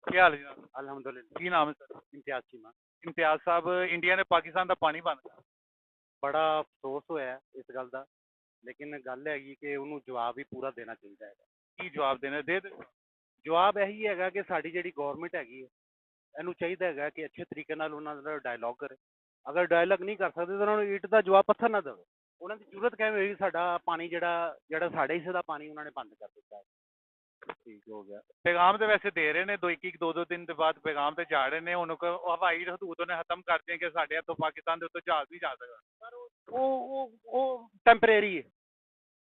ਕੀ ਹਾਲ ਜੀ ਜਨਾਬ? ਅਲਹਮਦੁਲਿਲਾ। ਕੀ ਨਾਮ ਹੈ ਸਰ? ਇਮਤਿਆਜ਼ ਚੀਮਾ। ਇਮਤਿਆਜ਼ ਸਾਹਿਬ, ਇੰਡੀਆ ਨੇ ਪਾਕਿਸਤਾਨ ਦਾ ਪਾਣੀ ਬੰਦ ਕਰ ਬੜਾ ਅਫਸੋਸ ਹੋਇਆ ਇਸ ਗੱਲ ਦਾ, ਲੇਕਿਨ ਗੱਲ ਹੈਗੀ ਕਿ ਉਹਨੂੰ ਜਵਾਬ ਵੀ ਪੂਰਾ ਦੇਣਾ ਚਾਹੀਦਾ ਹੈਗਾ। ਕੀ ਜਵਾਬ ਦੇਣਾ ਦੇ ਦਿਓ। ਜਵਾਬ ਇਹੀ ਹੈਗਾ ਕਿ ਸਾਡੀ ਜਿਹੜੀ ਗੌਰਮੈਂਟ ਹੈਗੀ ਹੈ, ਇਹਨੂੰ ਚਾਹੀਦਾ ਹੈਗਾ ਕਿ ਅੱਛੇ ਤਰੀਕੇ ਨਾਲ ਉਹਨਾਂ ਦਾ ਡਾਇਲੋਗ ਕਰੇ। ਅਗਰ ਡਾਇਲੋਗ ਨਹੀਂ ਕਰ ਸਕਦੇ ਤਾਂ ਉਹਨਾਂ ਨੂੰ ਇੱਟ ਦਾ ਜਵਾਬ ਪੱਥਰ ਨਾ ਦੇਵੇ। ਉਹਨਾਂ ਦੀ ਜ਼ਰੂਰਤ ਕਿਵੇਂ ਹੋਈ? ਸਾਡਾ ਪਾਣੀ ਜਿਹੜਾ ਜਿਹੜਾ ਸਾਡੇ ਹਿੱਸੇ ਦਾ ਪਾਣੀ ਉਹਨਾਂ ਨੇ ਬੰਦ ਕਰ ਦਿੱਤਾ ਹੈ। ਠੀਕ ਹੋ ਗਿਆ। ਪੈਗਾਮ ਤੇ ਵੈਸੇ ਦੇ ਰਹੇ ਨੇ, ਦੋ ਇੱਕ ਦੋ ਦੋ ਦਿਨ ਦੇ ਬਾਅਦ ਪੈਗਾਮ ਤੇ ਜਾ ਰਹੇ ਨੇ। ਹੁਣ ਹਵਾਈ ਹਦੂਦ ਉਹਨੇ ਖਤਮ ਕਰ ਦਿੱਤੀਆਂ ਕਿ ਸਾਡੇ ਇੱਥੋਂ ਪਾਕਿਸਤਾਨ ਦੇ ਉੱਤੇ ਜਹਾਜ਼ ਨਹੀਂ ਜਾ ਸਕਦਾ। ਪਰ ਉਹ ਟੈਂਪਰੇਰੀ ਹੈ,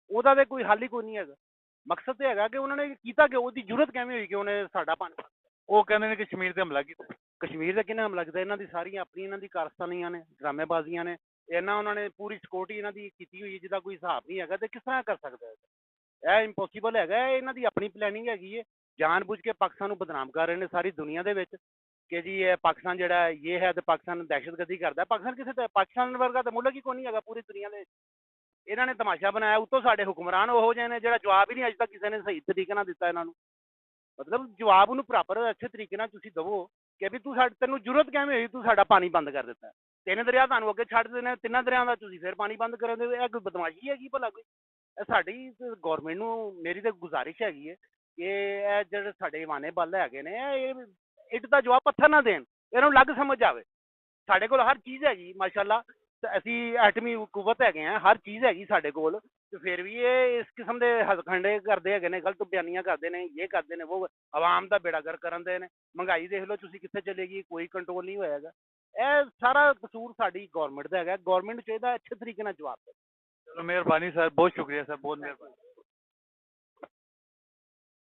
ਉਹਦਾ ਤੇ ਕੋਈ ਹੱਲ ਹੀ ਕੋਈ ਨਹੀਂ ਹੈਗਾ। ਮਕਸਦ ਤੇ ਹੈਗਾ ਕਿ ਉਹਨਾਂ ਨੇ ਕੀਤਾ ਕਿ ਉਹਦੀ ਜ਼ਰੂਰਤ ਕਿਵੇਂ ਹੋਈ ਕਿ ਉਹਨੇ ਸਾਡਾ ਪਾਣੀ। ਉਹ ਕਹਿੰਦੇ ਨੇ ਕਸ਼ਮੀਰ ਤੇ ਹਮਲਾ ਕੀਤਾ। ਕਸ਼ਮੀਰ ਦਾ ਕਿਹਨੇ ਹਮਲਾ ਕੀਤਾ? ਇਹਨਾਂ ਦੀ ਸਾਰੀਆਂ ਆਪਣੀ ਇਹਨਾਂ ਦੀ ਕਾਰਸਤਾਨੀਆਂ ਨੇ, ਡਰਾਮੇਬਾਜ਼ੀਆਂ ਨੇ। ਉਹਨਾਂ ਨੇ ਪੂਰੀ ਸਿਕਿਉਰਿਟੀ ਇਹਨਾਂ ਦੀ ਕੀਤੀ ਹੋਈ ਹੈ, ਜਿਹਦਾ ਕੋਈ ਹਿਸਾਬ ਨਹੀਂ ਹੈਗਾ। ਤੇ ਕਿਸ ਤਰ੍ਹਾਂ ਕਰ ਸਕਦਾ ਹੈ? ਇਹ ਇੰਪੋਸੀਬਲ ਹੈਗਾ। ਇਹਨਾਂ ਦੀ ਆਪਣੀ ਪਲੈਨਿੰਗ ਹੈਗੀ ਹੈ। ਜਾਣ ਬੁੱਝ ਕੇ ਪਾਕਿਸਤਾਨ ਨੂੰ ਬਦਨਾਮ ਕਰ ਰਹੇ ਨੇ ਸਾਰੀ ਦੁਨੀਆ ਦੇ ਵਿੱਚ ਕਿ ਜੀ ਇਹ ਪਾਕਿਸਤਾਨ ਜਿਹੜਾ ਇਹ ਹੈ ਤੇ ਪਾਕਿਸਤਾਨ ਦਹਿਸ਼ਤਗਰਦੀ ਕਰਦਾ। ਪਾਕਿਸਤਾਨ ਕਿਸੇ ਤੇ ਪਾਕਿਸਤਾਨ ਵਰਗਾ ਤਾਂ ਮੁਲਕ ਹੀ ਕੋਈ ਨਹੀਂ ਹੈਗਾ ਪੂਰੀ ਦੁਨੀਆ ਦੇ ਵਿੱਚ। ਇਹਨਾਂ ਨੇ ਤਮਾਸ਼ਾ ਬਣਾਇਆ। ਉੱਤੋਂ ਸਾਡੇ ਹੁਕਮਰਾਨ ਉਹੋ ਜਿਹੇ ਨੇ ਜਿਹੜਾ ਜਵਾਬ ਹੀ ਨਹੀਂ ਅੱਜ ਤੱਕ ਕਿਸੇ ਨੇ ਸਹੀ ਤਰੀਕੇ ਨਾਲ ਦਿੱਤਾ ਇਹਨਾਂ ਨੂੰ। ਮਤਲਬ ਜਵਾਬ ਉਹਨੂੰ ਪ੍ਰੋਪਰ ਅੱਛੇ ਤਰੀਕੇ ਨਾਲ ਤੁਸੀਂ ਦੇਵੋ ਕਿ ਵੀ ਤੈਨੂੰ ਜ਼ਰੂਰਤ ਕਿਵੇਂ ਹੋਈ ਤੂੰ ਸਾਡਾ ਪਾਣੀ ਬੰਦ ਕਰ ਦਿੱਤਾ। ਤਿੰਨ ਦਰਿਆ ਤੁਹਾਨੂੰ ਅੱਗੇ ਛੱਡ ਦੇਣੇ, ਤਿੰਨਾਂ ਦਰਿਆਂ ਦਾ ਤੁਸੀਂ ਫਿਰ ਪਾਣੀ ਬੰਦ ਕਰਨ ਦੇ। ਇਹ ਕੋਈ ਬਦਮਾਸ਼ੀ ਹੈਗੀ ਭਲਾ ਕੋਈ? ਇਹ ਸਾਡੀ ਗੌਰਮੈਂਟ ਨੂੰ ਮੇਰੀ ਤਾਂ ਗੁਜ਼ਾਰਿਸ਼ ਹੈਗੀ ਹੈ ਕਿ ਇਹ ਜਿਹੜੇ ਸਾਡੇ ਵਾਨੇ ਬੱਲ ਹੈਗੇ ਨੇ ਇਹ ਇੱਟ ਦਾ ਜਵਾਬ ਪੱਥਰ ਨਾ ਦੇਣ, ਇਹਨਾਂ ਨੂੰ ਲੱਗ ਸਮਝ ਆਵੇ। ਸਾਡੇ ਕੋਲ ਹਰ ਚੀਜ਼ ਹੈਗੀ ਮਾਸ਼ਾਅੱਲਾ, ਤੇ ਅਸੀਂ ਐਟਮੀ ਕੁਵਤ ਹੈਗੇ ਆ, ਹਰ ਚੀਜ਼ ਹੈਗੀ ਸਾਡੇ ਕੋਲ। ਤੇ ਫਿਰ ਵੀ ਇਹ ਇਸ ਕਿਸਮ ਦੇ ਹੱਥਖੰਡੇ ਕਰਦੇ ਹੈਗੇ ਨੇ, ਗਲਤ ਬਿਆਨੀਆਂ ਕਰਦੇ ਨੇ, ਇਹ ਕਰਦੇ ਨੇ, ਉਹ ਆਵਾਮ ਦਾ ਬੇੜਾਗਰ ਕਰਨ ਦੇ ਨੇ। ਮਹਿੰਗਾਈ ਦੇਖ ਲਓ ਤੁਸੀਂ ਕਿੱਥੇ ਚਲੇਗੀ, ਕੋਈ ਕੰਟਰੋਲ ਨਹੀਂ ਹੋਏਗਾ। ਇਹ ਸਾਰਾ ਕਸੂਰ ਸਾਡੀ ਗੌਰਮੈਂਟ ਦਾ ਹੈਗਾ। ਗੌਰਮੈਂਟ ਨੂੰ ਚਾਹੀਦਾ ਅੱਛੇ ਤਰੀਕੇ ਨਾਲ ਜਵਾਬ ਦੇ। ਚਲੋ ਮਿਹਰਬਾਨੀ ਸਰ, ਬਹੁਤ ਸ਼ੁਕਰੀਆ ਸਰ, ਬਹੁਤ ਮਿਹਰਬਾਨੀ।